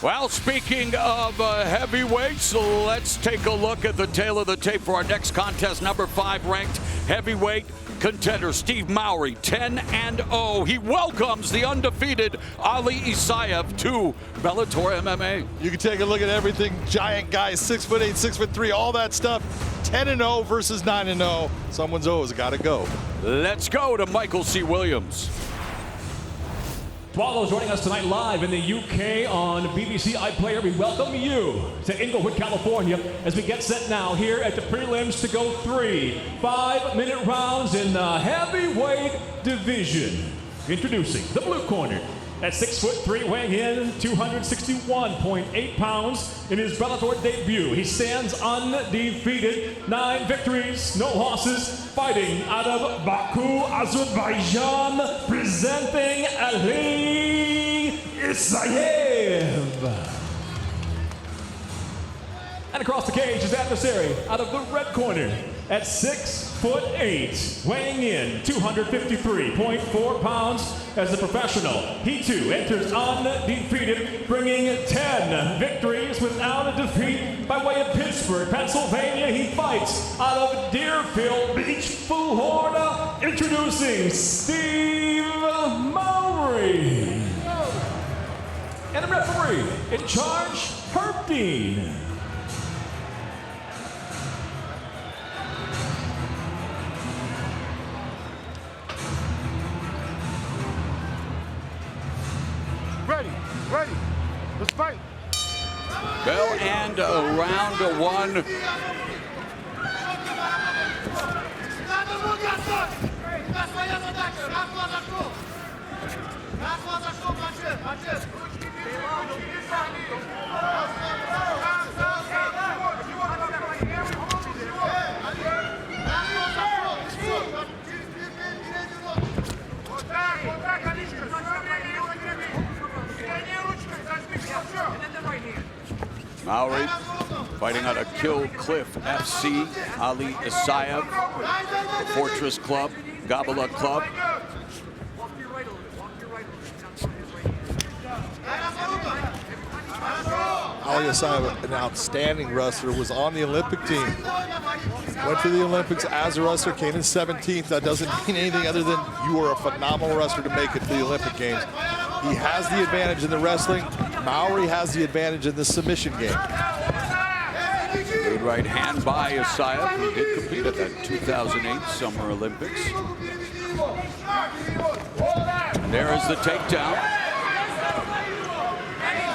Well, speaking of heavyweights, let's take a look at the tail of the tape for our next contest. Number 5 ranked heavyweight contender Steve Mowry, 10-0. He welcomes the undefeated Ali Isaev to Bellator MMA. You can take a look at everything. Giant guys, 6'8", 6'3", all that stuff. 10-0 versus 9-0. Someone's always got to go. Let's go to Michael C. Williams. Swallows joining us tonight live in the UK on BBC iPlayer. We welcome you to Inglewood, California, as we get set now here at the prelims to go 3 5-minute rounds in the heavyweight division. Introducing the blue corner at 6'3", weighing in 261.8 pounds in his Bellator debut. He stands undefeated, 9 victories, no losses, fighting out of Baku, Azerbaijan, presenting Ali Isaev. And across the cage, his adversary out of the red corner at 6'8", weighing in 253.4 pounds as a professional. He too enters undefeated, bringing 10 victories without a defeat by way of Pittsburgh, Pennsylvania. He fights out of Deerfield Beach, Florida. Introducing Steve Mowry. And the referee in charge, Herb Dean. Ready. Let's fight. Bell and round 1. Mowry fighting out of Kill Cliff FC, Ali Isaev, Fortress Club, Gabala Club. Ali Isaev, an outstanding wrestler, was on the Olympic team. Went to the Olympics as a wrestler, came in 17th. That doesn't mean anything other than you are a phenomenal wrestler to make it to the Olympic Games. He has the advantage in the wrestling. Mowry has the advantage in the submission game. Good right hand by Isaev, who did compete at that 2008 Summer Olympics. And there is the takedown.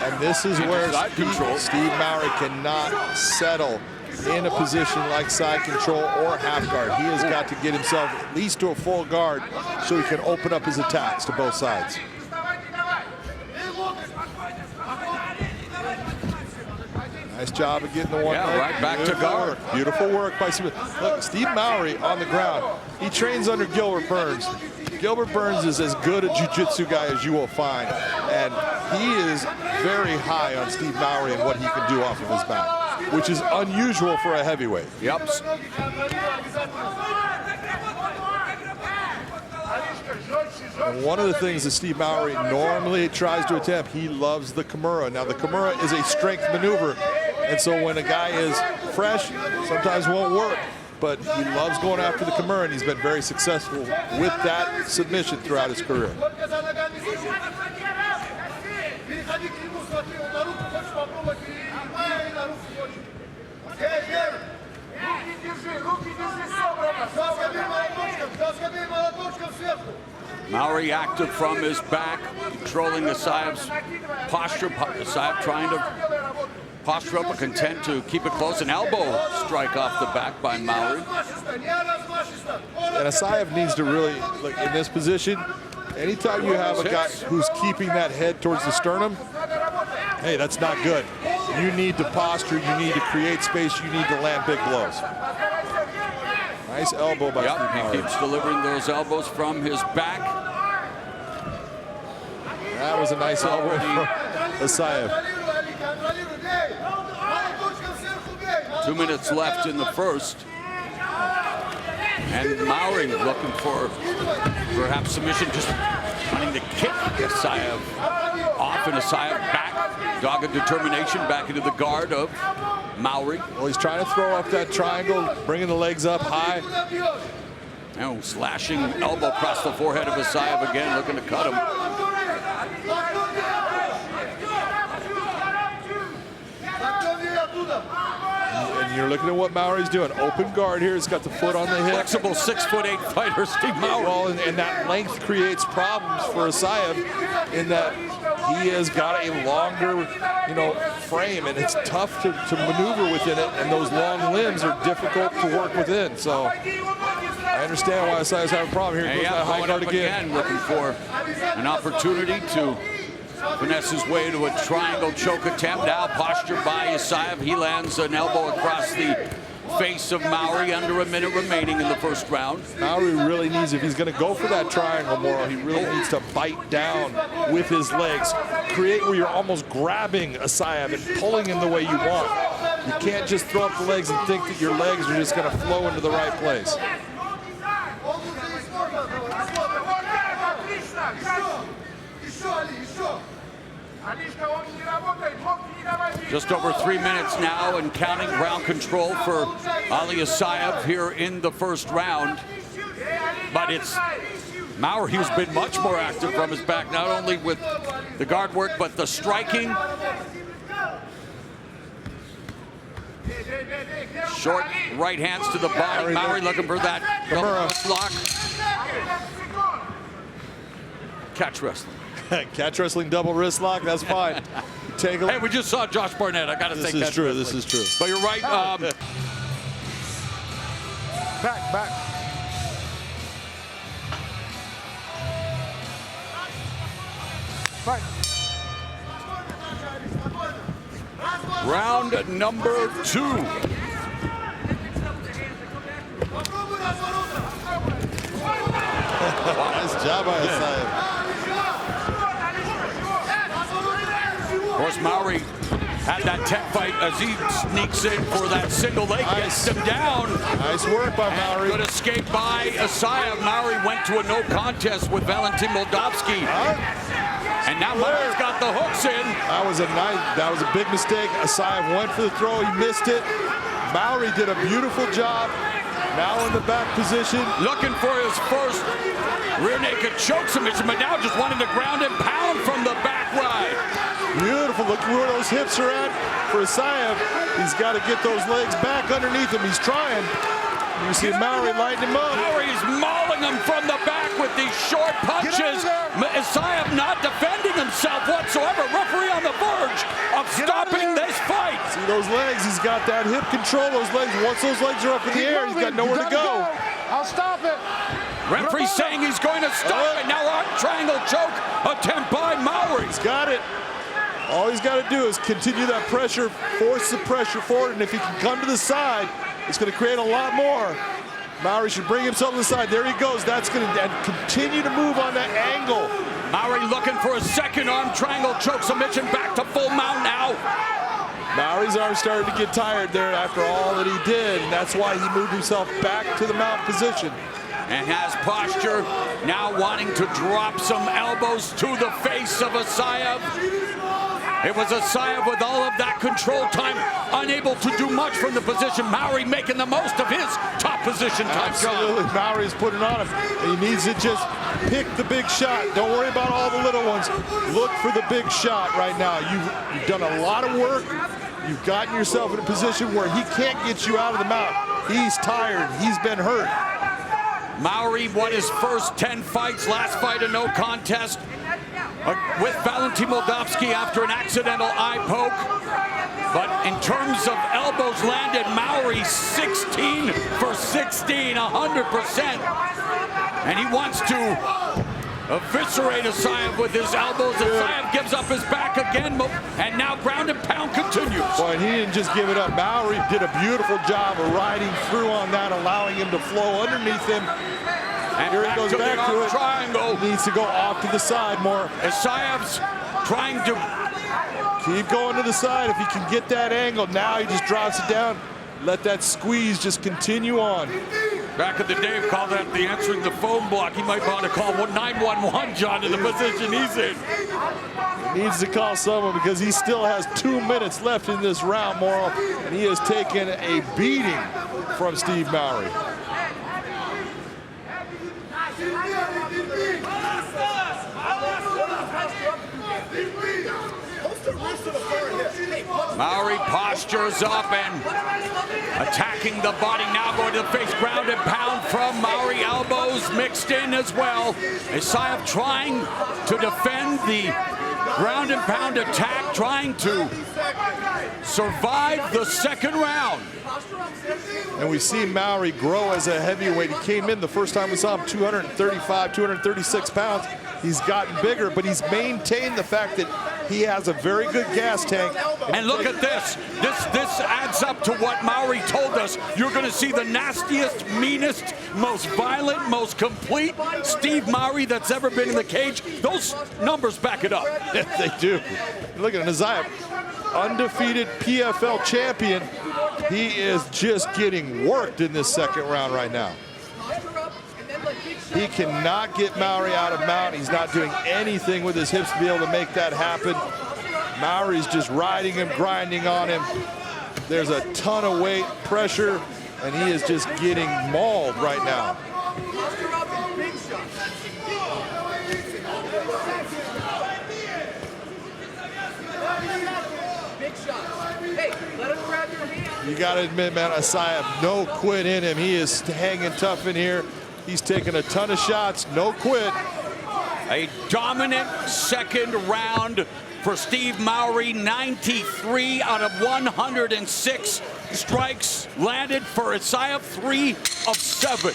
And this is where Steve Mowry cannot settle in a position like side control or half guard. He has got to get himself at least to a full guard so he can open up his attacks to both sides. Nice job of getting the one. Yeah, right back to guard. Beautiful work by Steve. Look, Steve Mowry on the ground. He trains under Gilbert Burns. Gilbert Burns is as good a jiu-jitsu guy as you will find. And he is very high on Steve Mowry and what he can do off of his back, which is unusual for a heavyweight. Yep. And one of the things that Steve Mowry normally tries to attempt, he loves the Kimura. Now, the Kimura is a strength maneuver, and so when a guy is fresh, sometimes won't work. But he loves going after the Kimura, and he's been very successful with that submission throughout his career. Mowry active from his back, controlling Isaev's posture. Isaev trying to posture up, but content to keep it close. An elbow strike off the back by Mowry. And Isaev needs to really, look, in this position, anytime you have a guy who's keeping that head towards the sternum, hey, that's not good. You need to posture, you need to create space, you need to land big blows. Nice elbow by Steve Mowry. He keeps delivering those elbows from his back. That was a nice elbow from Isaev. 2 minutes left in the first. And Mowry looking for perhaps submission, just wanting to kick Isaev off, and Isaev back Dogged determination back into the guard of Mowry. Well, he's trying to throw up that triangle, bringing the legs up high. Oh, slashing elbow across the forehead of Isaev again, looking to cut him. And you're looking at what Mowry's doing. Open guard here. He's got the foot on the hip. Flexible 6'8" fighter, Steve Mowry. Well, and that length creates problems for Isaev in that he has got a longer, frame, and it's tough to maneuver within it, and those long limbs are difficult to work within. So I understand why Isaev's having a problem here. He goes that high guard again. Looking for an opportunity to finesse his way to a triangle choke attempt. Now postured by Isaev. He lands an elbow across the face of Mowry. Under a minute remaining in the first round. Mowry really needs, if he's going to go for that triangle more, he really needs to bite down with his legs. Create where you're almost grabbing Isaev and pulling him the way you want. You can't just throw up the legs and think that your legs are just going to flow into the right place. Just over 3 minutes now and counting. Ground control for Ali Isaev here in the first round. But it's Mowry who's been much more active from his back, not only with the guard work, but the striking. Short right hands to the body. Mowry looking for that lock. Catch wrestling. Catch wrestling double wrist lock, that's fine. Take a look. Hey, we just saw Josh Barnett. I got to say this is true. This is true. But you're right. Back. Fight. Round number 2. Nice job by Isaev. Of course, Mowry had that tech fight as he sneaks in for that single leg, gets him down. Nice work by Mowry. Good escape by Isaev. Mowry went to a no contest with Valentin Moldavsky. And now Mowry's got the hooks in. That was a big mistake. Isaev went for the throw, he missed it. Mowry did a beautiful job. Now in the back position. Looking for his first rear naked choke submission, but now just wanting to ground and pound from the back right. Beautiful. Look where those hips are at for Isaev. He's got to get those legs back underneath him. He's trying. You see Mowry lighting him up. Mowry's mauling him from the back with these short punches. Isaev not defending himself whatsoever. Referee on the verge of stopping this fight. See those legs? He's got that hip control. Those legs. Once those legs are up in the air, he's got nowhere to go. I'll stop it. Referee saying he's going to stop it. Now on triangle choke attempt by Mowry. He's got it. All he's got to do is continue that pressure, force the pressure forward, and if he can come to the side, it's going to create a lot more. Mowry should bring himself to the side. There he goes. That's going to continue to move on that angle. Mowry looking for a second arm triangle choke submission, back to full mount now. Mowry's arm started to get tired there after all that he did, and that's why he moved himself back to the mount position. And has posture, now wanting to drop some elbows to the face of Isaev. It was Isaev with all of that control time, unable to do much from the position. Mowry making the most of his top position time. Absolutely, Mowry's putting on him. He needs to just pick the big shot. Don't worry about all the little ones. Look for the big shot right now. You've done a lot of work. You've gotten yourself in a position where he can't get you out of the mount. He's tired. He's been hurt. Mowry won his first 10 fights. Last fight a no contest with Valentin Moldavsky after an accidental eye poke. But in terms of elbows landed, Mowry 16 for 16, 100%. And he wants to eviscerate Isaev with his elbows. Isaev gives up his back again, and now ground and pound continues. Boy, he didn't just give it up. Mowry did a beautiful job of riding through on that, allowing him to flow underneath him. And here he goes back to it. Triangle. He needs to go off to the side more. Isaev's trying to keep going to the side. If he can get that angle, now he just drops it down. Let that squeeze just continue on. Back in the day, we called that the answering the phone block. He might want to call 911, John, in the position he's in. He needs to call someone because he still has 2 minutes left in this round, Morrow, and he has taken a beating from Steve Mowry. Mowry postures up and attacking the body, now going to the face, ground and pound from Mowry, elbows mixed in as well. Isaev trying to defend the ground and pound attack, trying to survive the second round. And we see Mowry grow as a heavyweight. He came in the first time we saw him 235, 236 pounds. He's gotten bigger, but he's maintained the fact that he has a very good gas tank. And look at this. This adds up to what Mowry told us. You're going to see the nastiest, meanest, most violent, most complete Steve Mowry that's ever been in the cage. Those numbers back it up. They do. Look at Isaev, undefeated PFL champion. He is just getting worked in this second round right now. He cannot get Mowry out of mount. He's not doing anything with his hips to be able to make that happen. Mowry's just riding him, grinding on him. There's a ton of weight, pressure, and he is just getting mauled right now. You got to admit, man, Isaev, no quit in him. He is hanging tough in here. He's taking a ton of shots, no quit. A dominant second round for Steve Mowry. 93 out of 106 strikes landed for Isaev, 3 of 7.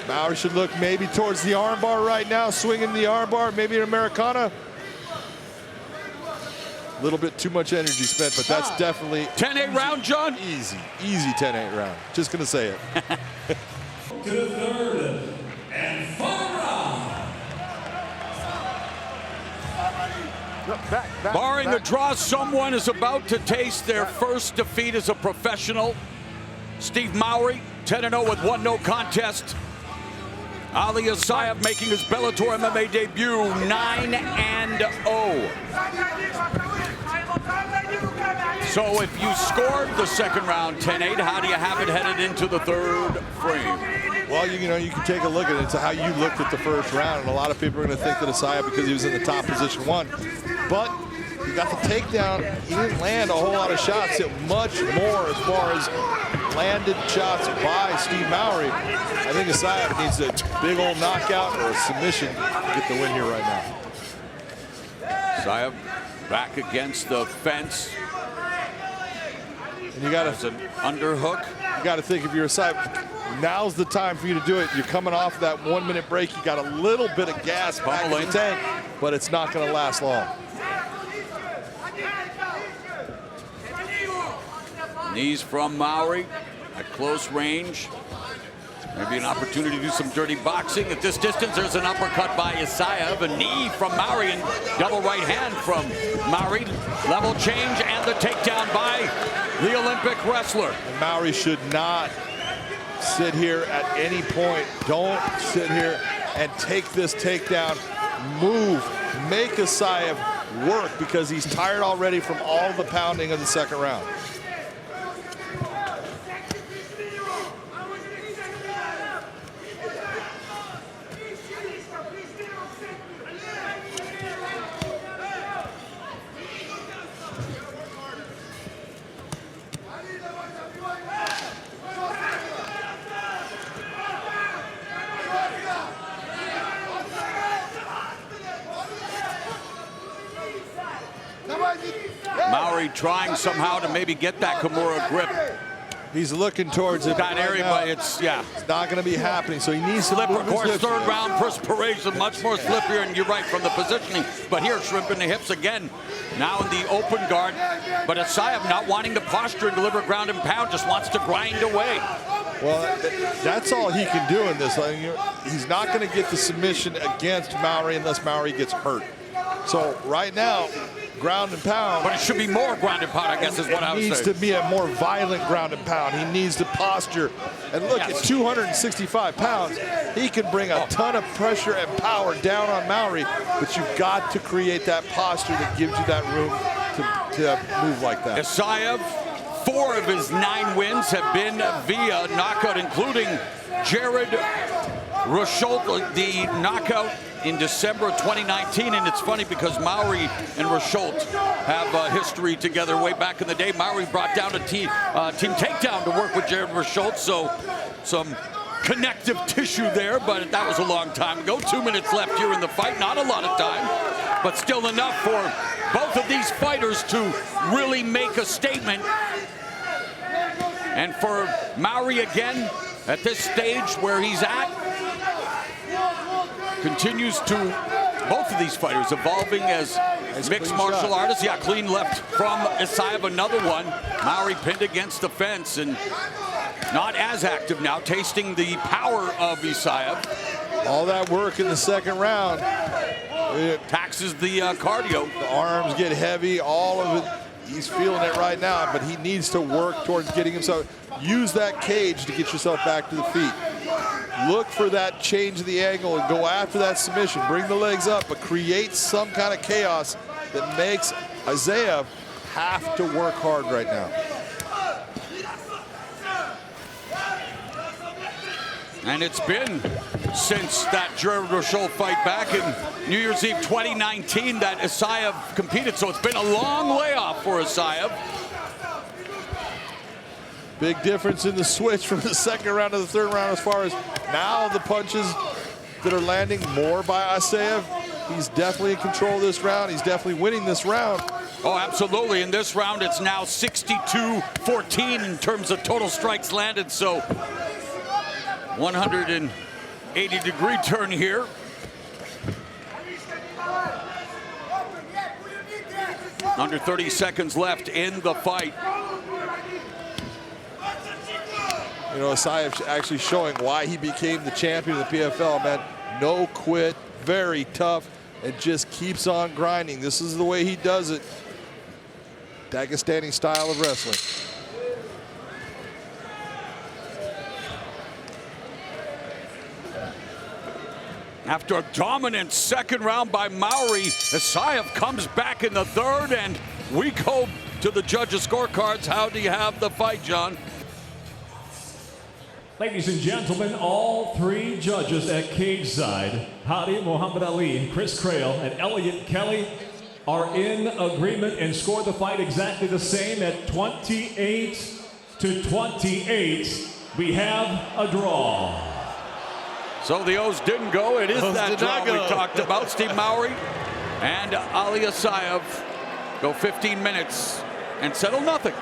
Mowry should look maybe towards the armbar right now, swinging the armbar, maybe an Americana. A little bit too much energy spent, but that's definitely 10-8 round, John? Easy 10-8 round. Just gonna say it. To the third and final round. Barring a draw, someone is about to taste their first defeat as a professional. Steve Mowry, 10-0 with 1 no contest. Ali Isaev making his Bellator MMA debut, 9-0. So if you scored the second round 10-8, how do you have it headed into the third frame? Well, you know, you can take a look at it to how you looked at the first round, and a lot of people are going to think that Isaev, because he was in the top position, won. But he got the takedown. He didn't land a whole lot of shots. It much more as far as landed shots by Steve Mowry. I think Isaev needs a big old knockout or a submission to get the win here right now. Isaev back against the fence. And you got to an underhook. You got to think, if you're Isaev, now's the time for you to do it. You're coming off that 1 minute break. You got a little bit of gas back in the tank, but it's not going to last long. Knees from Mowry at close range. Maybe an opportunity to do some dirty boxing. At this distance, there's an uppercut by Isaev, a knee from Mowry, and double right hand from Mowry. Level change and the takedown by the Olympic wrestler. And Mowry should not sit here at any point. Don't sit here and take this takedown. Move, make Isaev work, because he's tired already from all the pounding of the second round. Mowry trying somehow to maybe get that Kimura grip. He's looking towards it. That area, but it's not going to be happening. So he needs to slip. Of course, third round perspiration, much more slippier, and you're right from the positioning. But here, shrimping the hips again. Now in the open guard, but Isaev not wanting to posture and deliver ground and pound, just wants to grind away. Well, that's all he can do in this. He's not going to get the submission against Mowry unless Mowry gets hurt. So right now, ground and pound. But it should be more ground and pound, I guess, is what I was saying. It needs to be a more violent ground and pound. He needs to posture. And look, at 265 pounds, he can bring a ton of pressure and power down on Mowry, but you've got to create that posture that gives you that room to move like that. Isaev, 4 of his 9 wins have been via knockout, including Jared Rosholt, the knockout in December of 2019. And it's funny because Mowry and Rosholt have a history together way back in the day. Mowry brought down a team takedown to work with Jared Rosholt, so some connective tissue there, but that was a long time ago. 2 minutes left here in the fight, not a lot of time, but still enough for both of these fighters to really make a statement. And for Mowry again, at this stage where he's at, continues to, both of these fighters evolving as mixed martial artists. Yeah, clean left from Isaev, another one. Mowry pinned against the fence and not as active now, tasting the power of Isaev. All that work in the second round. It taxes the cardio. The arms get heavy, all of it. He's feeling it right now, but he needs to work towards getting himself, use that cage to get yourself back to the feet. Look for that change of the angle and go after that submission. Bring the legs up, but create some kind of chaos that makes Isaev have to work hard right now. And it's been since that Jared Rosholt fight back in New Year's Eve 2019 that Isaev competed, so it's been a long layoff for Isaev. Big difference in the switch from the second round to the third round as far as now the punches that are landing more by Isaev. He's definitely in control of this round. He's definitely winning this round. Oh, absolutely. In this round, it's now 62-14 in terms of total strikes landed, so 180-degree turn here. Under 30 seconds left in the fight. You know, Isaev actually showing why he became the champion of the PFL, man. No quit, very tough, and just keeps on grinding. This is the way he does it. Dagestani style of wrestling. After a dominant second round by Mowry, Isaev comes back in the third, and we go to the judges' scorecards. How do you have the fight, John? Ladies and gentlemen, all 3 judges at cage side, Hadi Muhammad Ali, Chris Crail, and Elliot Kelly, are in agreement and scored the fight exactly the same at 28-28. We have a draw. So the O's didn't go. It is that draw we talked about. Steve Mowry and Ali Isaev go 15 minutes and settle nothing.